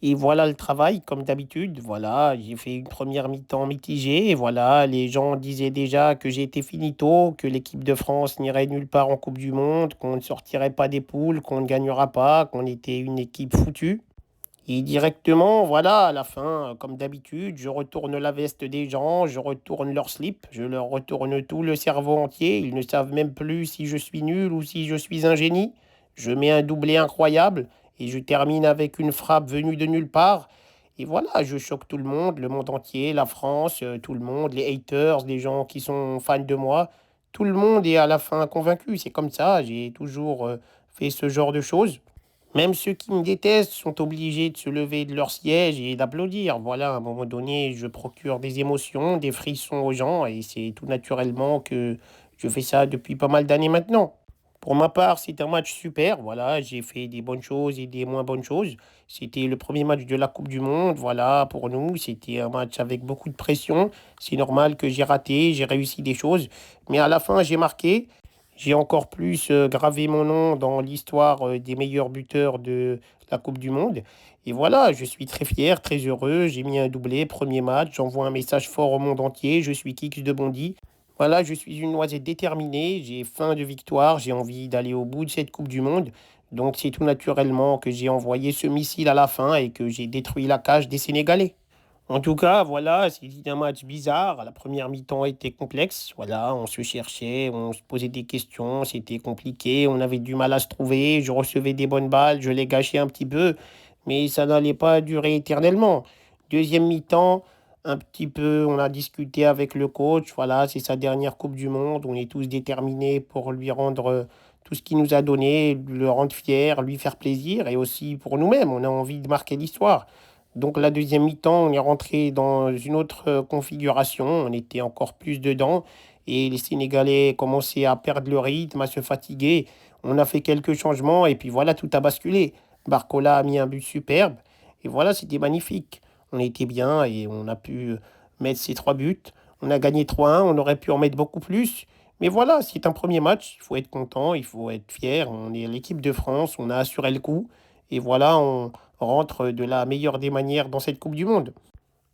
Et voilà le travail, comme d'habitude. Voilà, j'ai fait une première mi-temps mitigée. Et voilà, les gens disaient déjà que j'étais finito, que l'équipe de France n'irait nulle part en Coupe du Monde, qu'on ne sortirait pas des poules, qu'on ne gagnera pas, qu'on était une équipe foutue. Et directement, voilà, à la fin, comme d'habitude, je retourne la veste des gens, je retourne leur slip, je leur retourne tout le cerveau entier. Ils ne savent même plus si je suis nul ou si je suis un génie. Je mets un doublé incroyable et je termine avec une frappe venue de nulle part. Et voilà, je choque tout le monde entier, la France, tout le monde, les haters, les gens qui sont fans de moi. Tout le monde est à la fin convaincu. C'est comme ça, j'ai toujours fait ce genre de choses. Même ceux qui me détestent sont obligés de se lever de leur siège et d'applaudir. Voilà, à un moment donné, je procure des émotions, des frissons aux gens et c'est tout naturellement que je fais ça depuis pas mal d'années maintenant. Pour ma part, c'est un match super. Voilà, j'ai fait des bonnes choses et des moins bonnes choses. C'était le premier match de la Coupe du Monde. Voilà, pour nous, c'était un match avec beaucoup de pression. C'est normal que j'ai raté, j'ai réussi des choses. Mais à la fin, j'ai marqué. J'ai encore plus gravé mon nom dans l'histoire des meilleurs buteurs de la Coupe du Monde. Et voilà, je suis très fier, très heureux. J'ai mis un doublé, premier match. J'envoie un message fort au monde entier. Je suis Kix de Bondy. Voilà, je suis une noisette déterminée. J'ai faim de victoire. J'ai envie d'aller au bout de cette Coupe du Monde. Donc c'est tout naturellement que j'ai envoyé ce missile à la fin et que j'ai détruit la cage des Sénégalais. En tout cas, voilà, c'était un match bizarre. La première mi-temps était complexe. Voilà, on se cherchait, on se posait des questions, c'était compliqué, on avait du mal à se trouver. Je recevais des bonnes balles, je les gâchais un petit peu, mais ça n'allait pas durer éternellement. Deuxième mi-temps, un petit peu, on a discuté avec le coach. Voilà, c'est sa dernière Coupe du Monde. On est tous déterminés pour lui rendre tout ce qu'il nous a donné, le rendre fier, lui faire plaisir et aussi pour nous-mêmes. On a envie de marquer l'histoire. Donc la deuxième mi-temps, on est rentré dans une autre configuration, on était encore plus dedans et les Sénégalais commençaient à perdre le rythme, à se fatiguer. On a fait quelques changements et puis voilà, tout a basculé. Barcola a mis un but superbe et voilà, c'était magnifique. On était bien et on a pu mettre ces trois buts. On a gagné 3-1, on aurait pu en mettre beaucoup plus. Mais voilà, c'est un premier match, il faut être content, il faut être fier. On est l'équipe de France, on a assuré le coup et voilà, on rentre de la meilleure des manières dans cette Coupe du Monde.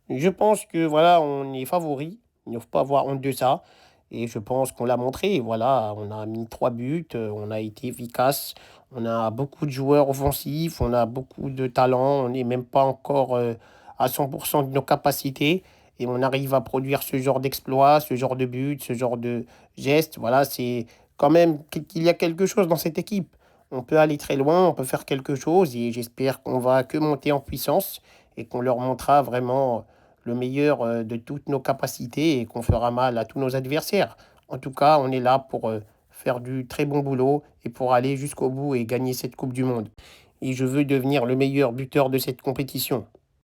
Je pense que voilà, on est favori. Il ne faut pas avoir honte de ça. Et je pense qu'on l'a montré. Voilà, on a mis trois buts, on a été efficace. On a beaucoup de joueurs offensifs, on a beaucoup de talent. On n'est même pas encore à 100% de nos capacités. Et on arrive à produire ce genre d'exploit, ce genre de but, ce genre de geste. Voilà, c'est quand même qu'il y a quelque chose dans cette équipe. On peut aller très loin, on peut faire quelque chose. Et j'espère qu'on va que monter en puissance et qu'on leur montrera vraiment le meilleur de toutes nos capacités et qu'on fera mal à tous nos adversaires. En tout cas, on est là pour faire du très bon boulot et pour aller jusqu'au bout et gagner cette Coupe du Monde. Et je veux devenir le meilleur buteur de cette compétition.